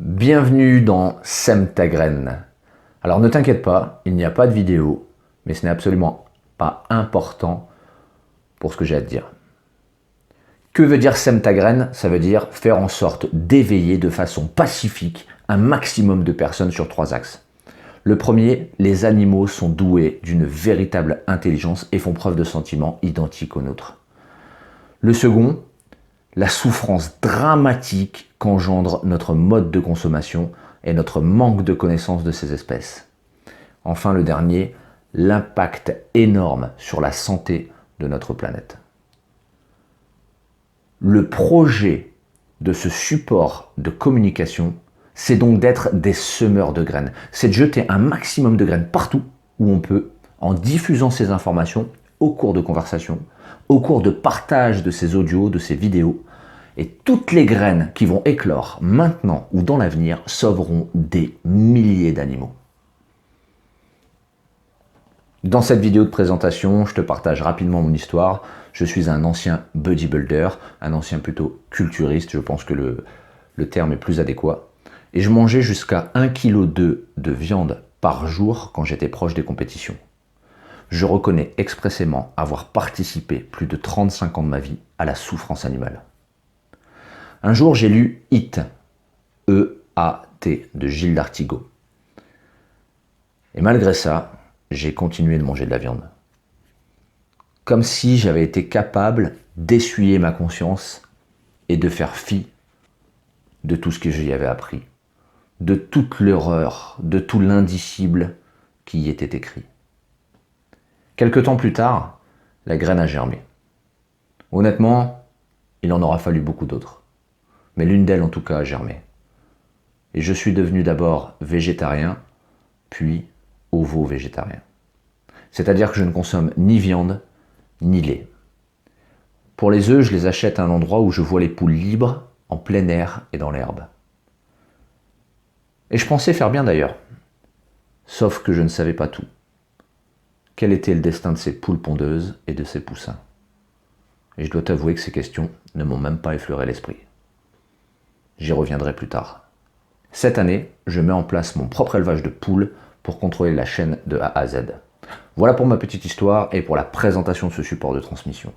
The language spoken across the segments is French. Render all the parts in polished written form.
Bienvenue dans Sème ta graine. Alors ne t'inquiète pas, il n'y a pas de vidéo, mais ce n'est absolument pas important pour ce que j'ai à te dire. Que veut dire Sème ta graine? Ça veut dire faire en sorte d'éveiller de façon pacifique un maximum de personnes sur 3 axes. Le premier, les animaux sont doués d'une véritable intelligence et font preuve de sentiments identiques aux nôtres. Le second, la souffrance dramatique qu'engendre notre mode de consommation et notre manque de connaissance de ces espèces. Enfin, le dernier, l'impact énorme sur la santé de notre planète. Le projet de ce support de communication, c'est donc d'être des semeurs de graines. C'est de jeter un maximum de graines partout où on peut, en diffusant ces informations au cours de conversations, au cours de partage de ces audios, de ces vidéos. Et toutes les graines qui vont éclore maintenant ou dans l'avenir sauveront des milliers d'animaux. Dans cette vidéo de présentation, je te partage rapidement mon histoire. Je suis un ancien bodybuilder, un ancien plutôt culturiste, je pense que le terme est plus adéquat. Et je mangeais jusqu'à 1,2 kg de viande par jour quand j'étais proche des compétitions. Je reconnais expressément avoir participé plus de 35 ans de ma vie à la souffrance animale. Un jour, j'ai lu EAT, E-A-T, de Gilles D'Artigot. Et malgré ça, j'ai continué de manger de la viande. Comme si j'avais été capable d'essuyer ma conscience et de faire fi de tout ce que j'y avais appris, de toute l'horreur, de tout l'indicible qui y était écrit. Quelque temps plus tard, la graine a germé. Honnêtement, il en aura fallu beaucoup d'autres. Mais l'une d'elles en tout cas a germé. Et je suis devenu d'abord végétarien, puis ovo-végétarien. C'est-à-dire que je ne consomme ni viande, ni lait. Pour les œufs, je les achète à un endroit où je vois les poules libres, en plein air et dans l'herbe. Et je pensais faire bien d'ailleurs. Sauf que je ne savais pas tout. Quel était le destin de ces poules pondeuses et de ces poussins? Et je dois t'avouer que ces questions ne m'ont même pas effleuré l'esprit. J'y reviendrai plus tard. Cette année, je mets en place mon propre élevage de poules pour contrôler la chaîne de A à Z. Voilà pour ma petite histoire et pour la présentation de ce support de transmission.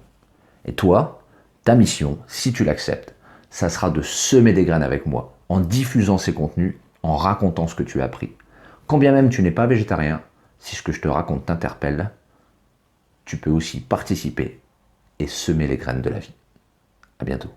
Et toi, ta mission, si tu l'acceptes, ça sera de semer des graines avec moi, en diffusant ces contenus, en racontant ce que tu as appris. Quand bien même tu n'es pas végétarien, si ce que je te raconte t'interpelle, tu peux aussi participer et semer les graines de la vie. À bientôt.